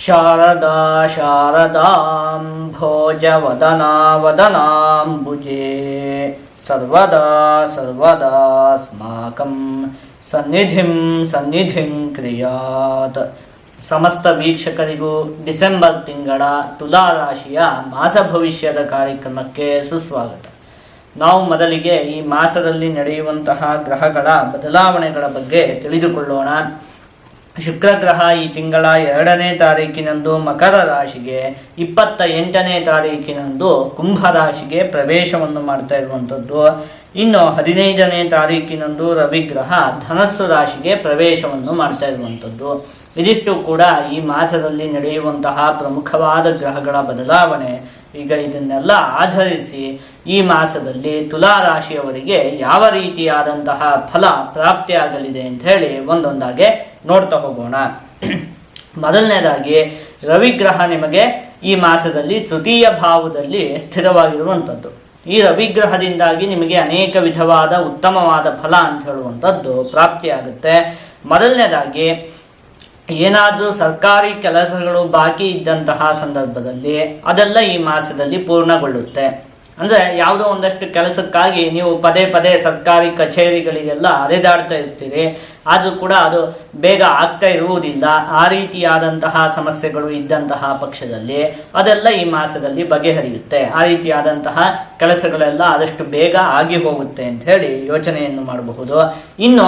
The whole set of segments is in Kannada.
ಶಾರದಾ ಶಾರದಾಂ ಭೋಜವದನಾ ವದನಾಂಬುಜೆ ಸರ್ವದಾ ಸರ್ವದಾಸ್ಮಾಕಂ ಸನ್ನಿಧಿಂ ಕ್ರಿಯಾತ್. ಸಮಸ್ತ ವೀಕ್ಷಕರಿಗೂ ಡಿಸೆಂಬರ್ ತಿಂಗಳ ತುಲಾ ರಾಶಿಯ ಮಾಸ ಭವಿಷ್ಯದ ಕಾರ್ಯಕ್ರಮಕ್ಕೆ ಸುಸ್ವಾಗತ. ನಾವು ಮೊದಲಿಗೆ ಈ ಮಾಸದಲ್ಲಿ ನಡೆಯುವಂತಹ ಗ್ರಹಗಳ ಬದಲಾವಣೆಗಳ ಬಗ್ಗೆ ತಿಳಿದುಕೊಳ್ಳೋಣ. ಶುಕ್ರ ಗ್ರಹ ಈ ತಿಂಗಳ 2ನೇ ತಾರೀಕಿನಂದು ಮಕರ ರಾಶಿಗೆ, 28ನೇ ತಾರೀಕಿನಂದು ಕುಂಭ ರಾಶಿಗೆ ಪ್ರವೇಶವನ್ನು ಮಾಡ್ತಾ ಇರುವಂಥದ್ದು. ಇನ್ನು 15ನೇ ತಾರೀಕಿನಂದು ರವಿಗ್ರಹ ಧನಸ್ಸು ರಾಶಿಗೆ ಪ್ರವೇಶವನ್ನು ಮಾಡ್ತಾ ಇರುವಂಥದ್ದು. ಇದಿಷ್ಟು ಕೂಡ ಈ ಮಾಸದಲ್ಲಿ ನಡೆಯುವಂತಹ ಪ್ರಮುಖವಾದ ಗ್ರಹಗಳ ಬದಲಾವಣೆ. ಈಗ ಇದನ್ನೆಲ್ಲ ಆಧರಿಸಿ ಈ ಮಾಸದಲ್ಲಿ ತುಲಾ ರಾಶಿಯವರಿಗೆ ಯಾವ ರೀತಿಯಾದಂತಹ ಫಲ ಪ್ರಾಪ್ತಿಯಾಗಲಿದೆ ಅಂತ ಹೇಳಿ ಒಂದೊಂದಾಗೆ ನೋಡ್ತಾ ಹೋಗೋಣ. ಮೊದಲನೇದಾಗಿ ರವಿಗ್ರಹ ನಿಮಗೆ ಈ ಮಾಸದಲ್ಲಿ ತೃತೀಯ ಭಾವದಲ್ಲಿ ಸ್ಥಿರವಾಗಿರುವಂಥದ್ದು. ಈ ರವಿಗ್ರಹದಿಂದಾಗಿ ನಿಮಗೆ ಅನೇಕ ವಿಧವಾದ ಉತ್ತಮವಾದ ಫಲ ಅಂತ ಹೇಳುವಂಥದ್ದು ಪ್ರಾಪ್ತಿಯಾಗುತ್ತೆ. ಮೊದಲನೇದಾಗಿ ಏನಾದರೂ ಸರ್ಕಾರಿ ಕೆಲಸಗಳು ಬಾಕಿ ಇದ್ದಂತಹ ಸಂದರ್ಭದಲ್ಲಿ ಅದೆಲ್ಲ ಈ ಮಾಸದಲ್ಲಿ ಪೂರ್ಣಗೊಳ್ಳುತ್ತೆ. ಅಂದರೆ ಯಾವುದೋ ಒಂದಷ್ಟು ಕೆಲಸಕ್ಕಾಗಿ ನೀವು ಪದೇ ಪದೇ ಸರ್ಕಾರಿ ಕಚೇರಿಗಳಿಗೆಲ್ಲ ಅಲೆದಾಡ್ತಾ ಇರ್ತೀರಿ, ಆದರೂ ಕೂಡ ಅದು ಬೇಗ ಆಗ್ತಾ ಇರುವುದಿಲ್ಲ. ಆ ರೀತಿಯಾದಂತಹ ಸಮಸ್ಯೆಗಳು ಇದ್ದಂತಹ ಪಕ್ಷದಲ್ಲಿ ಅದೆಲ್ಲ ಈ ಮಾಸದಲ್ಲಿ ಬಗೆಹರಿಯುತ್ತೆ. ಆ ರೀತಿಯಾದಂತಹ ಕೆಲಸಗಳೆಲ್ಲ ಆದಷ್ಟು ಬೇಗ ಆಗಿ ಹೋಗುತ್ತೆ ಅಂತ ಹೇಳಿ ಯೋಚನೆಯನ್ನು ಮಾಡಬಹುದು. ಇನ್ನು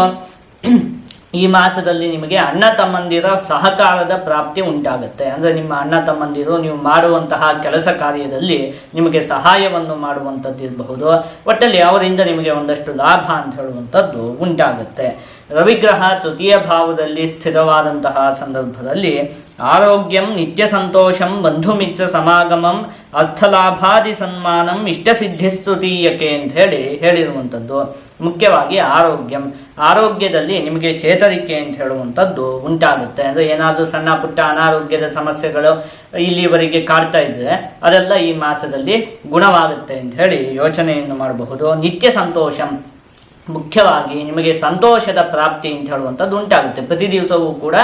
ಈ ಮಾಸದಲ್ಲಿ ನಿಮಗೆ ಅಣ್ಣ ತಮ್ಮಂದಿರ ಸಹಕಾರದ ಪ್ರಾಪ್ತಿ ಉಂಟಾಗುತ್ತೆ. ಅಂದರೆ ನಿಮ್ಮ ಅಣ್ಣ ತಮ್ಮಂದಿರು ನೀವು ಮಾಡುವಂತಹ ಕೆಲಸ ಕಾರ್ಯದಲ್ಲಿ ನಿಮಗೆ ಸಹಾಯವನ್ನು ಮಾಡುವಂಥದ್ದು ಇರಬಹುದು. ಒಟ್ಟಲ್ಲಿ ಅವರಿಂದ ನಿಮಗೆ ಒಂದಷ್ಟು ಲಾಭ ಅಂತ ಹೇಳುವಂಥದ್ದು ಉಂಟಾಗುತ್ತೆ. ರವಿಗ್ರಹ ತೃತೀಯ ಭಾವದಲ್ಲಿ ಸ್ಥಿರವಾದಂತಹ ಸಂದರ್ಭದಲ್ಲಿ ಆರೋಗ್ಯಂ, ನಿತ್ಯ ಸಂತೋಷಂ, ಬಂಧು ಮಿತ್ರ ಸಮಾಗಮಂ, ಅರ್ಥಲಾಭಾದಿ ಸನ್ಮಾನಂ, ಇಷ್ಟಸಿದ್ಧಿಸ್ತುತೀಯಕೆ ಅಂತ ಹೇಳಿರುವಂಥದ್ದು. ಮುಖ್ಯವಾಗಿ ಆರೋಗ್ಯದಲ್ಲಿ ನಿಮಗೆ ಚೇತರಿಕೆ ಅಂತ ಹೇಳುವಂಥದ್ದು ಉಂಟಾಗುತ್ತೆ. ಅಂದರೆ ಏನಾದರೂ ಸಣ್ಣ ಪುಟ್ಟ ಅನಾರೋಗ್ಯದ ಸಮಸ್ಯೆಗಳು ಇಲ್ಲಿವರೆಗೆ ಕಾಡ್ತಾ ಇದ್ರೆ ಅದೆಲ್ಲ ಈ ಮಾಸದಲ್ಲಿ ಗುಣವಾಗುತ್ತೆ ಅಂತ ಹೇಳಿ ಯೋಚನೆಯನ್ನು ಮಾಡಬಹುದು. ನಿತ್ಯ ಸಂತೋಷಂ, ಮುಖ್ಯವಾಗಿ ನಿಮಗೆ ಸಂತೋಷದ ಪ್ರಾಪ್ತಿ ಅಂತ ಹೇಳುವಂಥದ್ದು ಉಂಟಾಗುತ್ತೆ. ಪ್ರತಿ ದಿವಸವೂ ಕೂಡ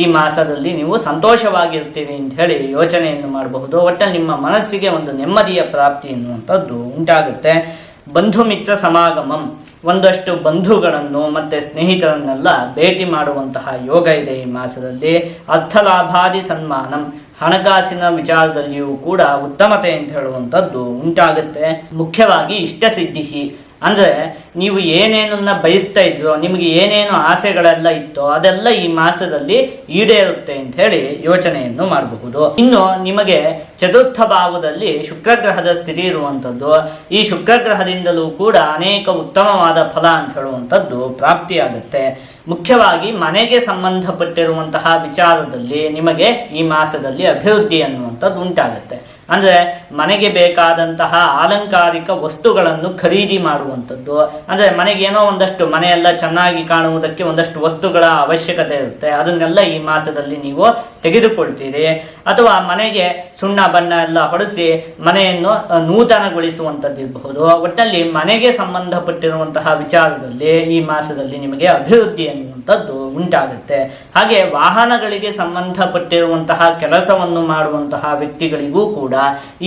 ಈ ಮಾಸದಲ್ಲಿ ನೀವು ಸಂತೋಷವಾಗಿರ್ತೀರಿ ಅಂತ ಹೇಳಿ ಯೋಚನೆಯನ್ನು ಮಾಡಬಹುದು. ಒಟ್ಟಲ್ಲಿ ನಿಮ್ಮ ಮನಸ್ಸಿಗೆ ಒಂದು ನೆಮ್ಮದಿಯ ಪ್ರಾಪ್ತಿ ಎನ್ನುವಂಥದ್ದು ಉಂಟಾಗುತ್ತೆ. ಬಂಧು ಮಿತ್ರ ಸಮಾಗಮಂ, ಒಂದಷ್ಟು ಬಂಧುಗಳನ್ನು ಮತ್ತು ಸ್ನೇಹಿತರನ್ನೆಲ್ಲ ಭೇಟಿ ಮಾಡುವಂತಹ ಯೋಗ ಇದೆ ಈ ಮಾಸದಲ್ಲಿ. ಅರ್ಥಲಾಭಾದಿ ಸನ್ಮಾನಂ, ಹಣಕಾಸಿನ ವಿಚಾರದಲ್ಲಿಯೂ ಕೂಡ ಉತ್ತಮತೆ ಅಂತ ಹೇಳುವಂಥದ್ದು ಉಂಟಾಗುತ್ತೆ. ಮುಖ್ಯವಾಗಿ ಇಷ್ಟಸಿದ್ಧಿ, ಅಂದರೆ ನೀವು ಏನೇನನ್ನ ಬಯಸ್ತಾ ಇದ್ರೋ, ನಿಮಗೆ ಏನೇನು ಆಸೆಗಳೆಲ್ಲ ಇತ್ತೋ ಅದೆಲ್ಲ ಈ ಮಾಸದಲ್ಲಿ ಈಡೇರುತ್ತೆ ಅಂತ ಹೇಳಿ ಯೋಚನೆಯನ್ನು ಮಾಡಬಹುದು. ಇನ್ನು ನಿಮಗೆ ಚತುರ್ಥ ಭಾವದಲ್ಲಿ ಶುಕ್ರಗ್ರಹದ ಸ್ಥಿತಿ ಇರುವಂಥದ್ದು. ಈ ಶುಕ್ರಗ್ರಹದಿಂದಲೂ ಕೂಡ ಅನೇಕ ಉತ್ತಮವಾದ ಫಲ ಅಂತ ಹೇಳುವಂಥದ್ದು ಪ್ರಾಪ್ತಿಯಾಗುತ್ತೆ. ಮುಖ್ಯವಾಗಿ ಮನೆಗೆ ಸಂಬಂಧಪಟ್ಟಿರುವಂತಹ ವಿಚಾರದಲ್ಲಿ ನಿಮಗೆ ಈ ಮಾಸದಲ್ಲಿ ಅಭಿವೃದ್ಧಿ ಅನ್ನುವಂಥದ್ದು ಉಂಟಾಗುತ್ತೆ. ಅಂದರೆ ಮನೆಗೆ ಬೇಕಾದಂತಹ ಆಲಂಕಾರಿಕ ವಸ್ತುಗಳನ್ನು ಖರೀದಿ ಮಾಡುವಂಥದ್ದು. ಅಂದರೆ ಮನೆಗೇನೋ ಒಂದಷ್ಟು ಮನೆಯೆಲ್ಲ ಚೆನ್ನಾಗಿ ಕಾಣುವುದಕ್ಕೆ ಒಂದಷ್ಟು ವಸ್ತುಗಳ ಅವಶ್ಯಕತೆ ಇರುತ್ತೆ, ಅದನ್ನೆಲ್ಲ ಈ ಮಾಸದಲ್ಲಿ ನೀವು ತೆಗೆದುಕೊಳ್ತೀರಿ. ಅಥವಾ ಮನೆಗೆ ಸುಣ್ಣ ಬಣ್ಣ ಎಲ್ಲ ಹೊಡೆಸಿ ಮನೆಯನ್ನು ನೂತನಗೊಳಿಸುವಂಥದ್ದು ಇರಬಹುದು. ಒಟ್ಟಲ್ಲಿ ಮನೆಗೆ ಸಂಬಂಧಪಟ್ಟಿರುವಂತಹ ವಿಚಾರದಲ್ಲಿ ಈ ಮಾಸದಲ್ಲಿ ನಿಮಗೆ ಅಭಿವೃದ್ಧಿ ಅನ್ನುವಂಥದ್ದು ಉಂಟಾಗುತ್ತೆ. ಹಾಗೆ ವಾಹನಗಳಿಗೆ ಸಂಬಂಧಪಟ್ಟಿರುವಂತಹ ಕೆಲಸವನ್ನು ಮಾಡುವಂತಹ ವ್ಯಕ್ತಿಗಳಿಗೂ ಕೂಡ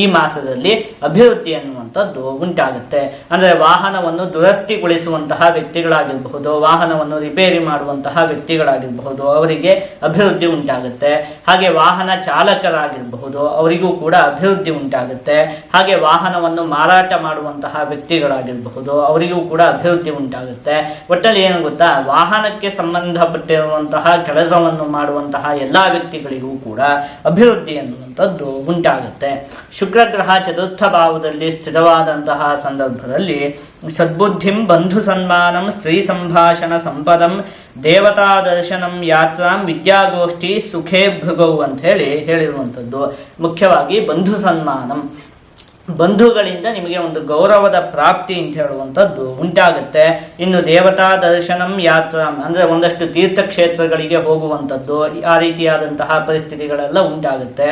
ಈ ಮಾಸದಲ್ಲಿ ಅಭಿವೃದ್ಧಿ ಅನ್ನುವಂಥದ್ದು ಉಂಟಾಗುತ್ತೆ. ಅಂದರೆ ವಾಹನವನ್ನು ದುರಸ್ತಿಗೊಳಿಸುವಂತಹ ವ್ಯಕ್ತಿಗಳಾಗಿರಬಹುದು, ವಾಹನವನ್ನು ರಿಪೇರಿ ಮಾಡುವಂತಹ ವ್ಯಕ್ತಿಗಳಾಗಿರಬಹುದು, ಅವರಿಗೆ ಅಭಿವೃದ್ಧಿ ಉಂಟಾಗುತ್ತೆ. ಹಾಗೆ ವಾಹನ ಚಾಲಕರಾಗಿರಬಹುದು, ಅವರಿಗೂ ಕೂಡ ಅಭಿವೃದ್ಧಿ ಉಂಟಾಗುತ್ತೆ. ಹಾಗೆ ವಾಹನವನ್ನು ಮಾರಾಟ ಮಾಡುವಂತಹ ವ್ಯಕ್ತಿಗಳಾಗಿರಬಹುದು, ಅವರಿಗೂ ಕೂಡ ಅಭಿವೃದ್ಧಿ ಉಂಟಾಗುತ್ತೆ. ಒಟ್ಟಲ್ಲಿ ಏನು ಗೊತ್ತಾ, ವಾಹನಕ್ಕೆ ಸಂಬಂಧಪಟ್ಟಿರುವಂತಹ ಕೆಲಸವನ್ನು ಮಾಡುವಂತಹ ಎಲ್ಲ ವ್ಯಕ್ತಿಗಳಿಗೂ ಕೂಡ ಅಭಿವೃದ್ಧಿ ಅನ್ನುವಂಥದ್ದು ಉಂಟಾಗುತ್ತೆ. ಶುಕ್ರಗ್ರಹ ಚತುರ್ಥ ಭಾವದಲ್ಲಿ ಸ್ಥಿರವಾದಂತಹ ಸಂದರ್ಭದಲ್ಲಿ ಸದ್ಬುದ್ಧಿಂ, ಬಂಧು ಸನ್ಮಾನಂ, ಸ್ತ್ರೀ ಸಂಭಾಷಣ ಸಂಪದಂ, ದೇವತಾ ದರ್ಶನಂ, ಯಾತ್ರಾಂ, ವಿದ್ಯಾಗೋಷ್ಠಿ, ಸುಖೇ ಭೃಗೌ ಅಂತ ಹೇಳಿರುವಂಥದ್ದು. ಮುಖ್ಯವಾಗಿ ಬಂಧು ಸನ್ಮಾನಂ, ಬಂಧುಗಳಿಂದ ನಿಮಗೆ ಒಂದು ಗೌರವದ ಪ್ರಾಪ್ತಿ ಅಂತ ಹೇಳುವಂಥದ್ದು ಉಂಟಾಗುತ್ತೆ. ಇನ್ನು ದೇವತಾ ದರ್ಶನಂ, ಯಾತ್ರಾ ಅಂದರೆ ಒಂದಷ್ಟು ತೀರ್ಥಕ್ಷೇತ್ರಗಳಿಗೆ ಹೋಗುವಂಥದ್ದು, ಆ ರೀತಿಯಾದಂತಹ ಪರಿಸ್ಥಿತಿಗಳೆಲ್ಲ ಉಂಟಾಗುತ್ತೆ.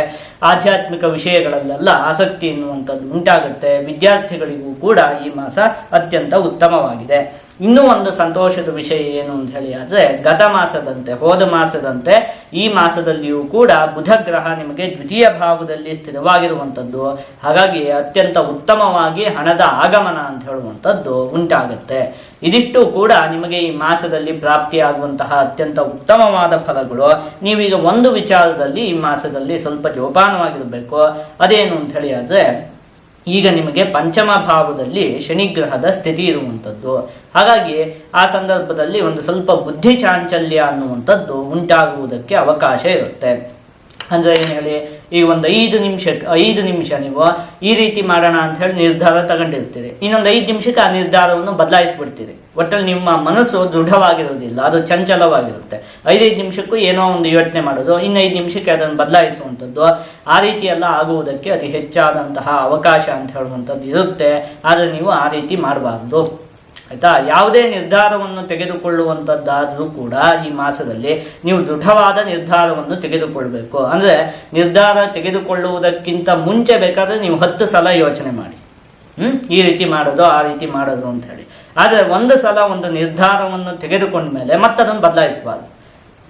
ಆಧ್ಯಾತ್ಮಿಕ ವಿಷಯಗಳಲ್ಲೆಲ್ಲ ಆಸಕ್ತಿ ಎನ್ನುವಂಥದ್ದು ಉಂಟಾಗುತ್ತೆ. ವಿದ್ಯಾರ್ಥಿಗಳಿಗೂ ಕೂಡ ಈ ಮಾಸ ಅತ್ಯಂತ ಉತ್ತಮವಾಗಿದೆ. ಇನ್ನೂ ಒಂದು ಸಂತೋಷದ ವಿಷಯ ಏನು ಅಂತ ಹೇಳಿ ಆದರೆ ಗತ ಮಾಸದಂತೆ ಹೋದ ಮಾಸದಂತೆ ಈ ಮಾಸದಲ್ಲಿಯೂ ಕೂಡ ಬುಧ ಗ್ರಹ ನಿಮಗೆ ದ್ವಿತೀಯ ಭಾವದಲ್ಲಿ ಸ್ಥಿರವಾಗಿರುವಂಥದ್ದು. ಹಾಗಾಗಿ ಅತ್ಯಂತ ಉತ್ತಮವಾಗಿ ಹಣದ ಆಗಮನ ಅಂತ ಹೇಳುವಂಥದ್ದು ಉಂಟಾಗುತ್ತೆ. ಇದಿಷ್ಟು ಕೂಡ ನಿಮಗೆ ಈ ಮಾಸದಲ್ಲಿ ಪ್ರಾಪ್ತಿಯಾಗುವಂತಹ ಅತ್ಯಂತ ಉತ್ತಮವಾದ ಫಲಗಳು. ನೀವೀಗ ಒಂದು ವಿಚಾರದಲ್ಲಿ ಈ ಮಾಸದಲ್ಲಿ ಸ್ವಲ್ಪ ಜೋಪಾನವಾಗಿರಬೇಕು. ಅದೇನು ಅಂತ ಹೇಳಿ ಆದರೆ ಈಗ ನಿಮಗೆ ಪಂಚಮ ಭಾವದಲ್ಲಿ ಶನಿಗ್ರಹದ ಸ್ಥಿತಿ ಇರುವಂಥದ್ದು. ಹಾಗಾಗಿ ಆ ಸಂದರ್ಭದಲ್ಲಿ ಒಂದು ಸ್ವಲ್ಪ ಬುದ್ಧಿ ಚಾಂಚಲ್ಯ ಅನ್ನುವಂಥದ್ದು ಉಂಟಾಗುವುದಕ್ಕೆ ಅವಕಾಶ ಇರುತ್ತೆ. ಅಂದರೆ ಏನು ಹೇಳಿ, ಈ ಒಂದು 5 ನಿಮಿಷ ನೀವು ಈ ರೀತಿ ಮಾಡೋಣ ಅಂತ ಹೇಳಿ ನಿರ್ಧಾರ ತಗೊಂಡಿರ್ತೀರಿ. ಇನ್ನೊಂದು 5 ನಿಮಿಷಕ್ಕೆ ಆ ನಿರ್ಧಾರವನ್ನು ಬದಲಾಯಿಸ್ಬಿಡ್ತೀರಿ. ಒಟ್ಟಲ್ಲಿ ನಿಮ್ಮ ಮನಸ್ಸು ದೃಢವಾಗಿರೋದಿಲ್ಲ, ಅದು ಚಂಚಲವಾಗಿರುತ್ತೆ. 5 ನಿಮಿಷಕ್ಕೂ ಏನೋ ಒಂದು ಯೋಚನೆ ಮಾಡೋದು, ಇನ್ನು 5 ನಿಮಿಷಕ್ಕೆ ಅದನ್ನು ಬದಲಾಯಿಸುವಂಥದ್ದು, ಆ ರೀತಿಯೆಲ್ಲ ಆಗುವುದಕ್ಕೆ ಅತಿ ಹೆಚ್ಚಾದಂತಹ ಅವಕಾಶ ಅಂತ ಹೇಳುವಂಥದ್ದು ಇರುತ್ತೆ. ಆದರೆ ನೀವು ಆ ರೀತಿ ಮಾಡಬಾರ್ದು, ಆಯಿತಾ. ಯಾವುದೇ ನಿರ್ಧಾರವನ್ನು ತೆಗೆದುಕೊಳ್ಳುವಂಥದ್ದಾದರೂ ಕೂಡ ಈ ಮಾಸದಲ್ಲಿ ನೀವು ದೃಢವಾದ ನಿರ್ಧಾರವನ್ನು ತೆಗೆದುಕೊಳ್ಬೇಕು. ಅಂದರೆ ನಿರ್ಧಾರ ತೆಗೆದುಕೊಳ್ಳುವುದಕ್ಕಿಂತ ಮುಂಚೆ ಬೇಕಾದರೆ ನೀವು 10 ಸಲ ಯೋಚನೆ ಮಾಡಿ, ಈ ರೀತಿ ಮಾಡೋದು ಆ ರೀತಿ ಮಾಡೋದು ಅಂತ ಹೇಳಿ. ಆದರೆ ಒಂದು ಸಲ ಒಂದು ನಿರ್ಧಾರವನ್ನು ತೆಗೆದುಕೊಂಡ ಮೇಲೆ ಮತ್ತದನ್ನು ಬದಲಾಯಿಸಬಾರ್ದು,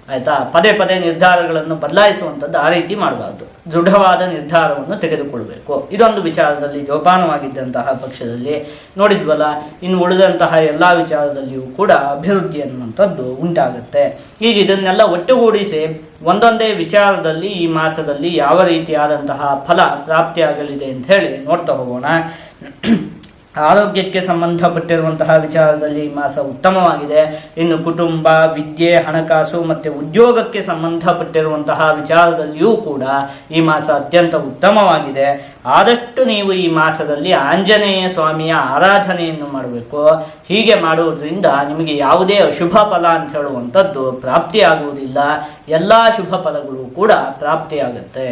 ಆಯಿತಾ. ಪದೇ ಪದೇ ನಿರ್ಧಾರಗಳನ್ನು ಬದಲಾಯಿಸುವಂಥದ್ದು ಆ ರೀತಿ ಮಾಡಬಾರ್ದು. ದೃಢವಾದ ನಿರ್ಧಾರವನ್ನು ತೆಗೆದುಕೊಳ್ಬೇಕು. ಇದೊಂದು ವಿಚಾರದಲ್ಲಿ ಜೋಪಾನವಾಗಿದ್ದಂತಹ ಪಕ್ಷದಲ್ಲಿ ನೋಡಿದ್ವಲ್ಲ, ಇನ್ನು ಉಳಿದಂತಹ ಎಲ್ಲ ವಿಚಾರದಲ್ಲಿಯೂ ಕೂಡ ಅಭಿವೃದ್ಧಿ ಅನ್ನುವಂಥದ್ದು ಉಂಟಾಗುತ್ತೆ. ಈಗ ಇದನ್ನೆಲ್ಲ ಒಟ್ಟುಗೂಡಿಸಿ ಒಂದೊಂದೇ ವಿಚಾರದಲ್ಲಿ ಈ ಮಾಸದಲ್ಲಿ ಯಾವ ರೀತಿಯಾದಂತಹ ಫಲ ಪ್ರಾಪ್ತಿಯಾಗಲಿದೆ ಅಂತ ಹೇಳಿ ನೋಡ್ತಾ ಹೋಗೋಣ. ಆರೋಗ್ಯಕ್ಕೆ ಸಂಬಂಧಪಟ್ಟಿರುವಂತಹ ವಿಚಾರದಲ್ಲಿ ಈ ಮಾಸ ಉತ್ತಮವಾಗಿದೆ. ಇನ್ನು ಕುಟುಂಬ, ವಿದ್ಯೆ, ಹಣಕಾಸು ಮತ್ತು ಉದ್ಯೋಗಕ್ಕೆ ಸಂಬಂಧಪಟ್ಟಿರುವಂತಹ ವಿಚಾರದಲ್ಲಿಯೂ ಕೂಡ ಈ ಮಾಸ ಅತ್ಯಂತ ಉತ್ತಮವಾಗಿದೆ. ಆದಷ್ಟು ನೀವು ಈ ಮಾಸದಲ್ಲಿ ಆಂಜನೇಯ ಸ್ವಾಮಿಯ ಆರಾಧನೆಯನ್ನು ಮಾಡಬೇಕು. ಹೀಗೆ ಮಾಡುವುದರಿಂದ ನಿಮಗೆ ಯಾವುದೇ ಅಶುಭ ಫಲ ಅಂತ ಹೇಳುವಂಥದ್ದು ಪ್ರಾಪ್ತಿಯಾಗುವುದಿಲ್ಲ. ಎಲ್ಲ ಶುಭ ಫಲಗಳು ಕೂಡ ಪ್ರಾಪ್ತಿಯಾಗುತ್ತೆ.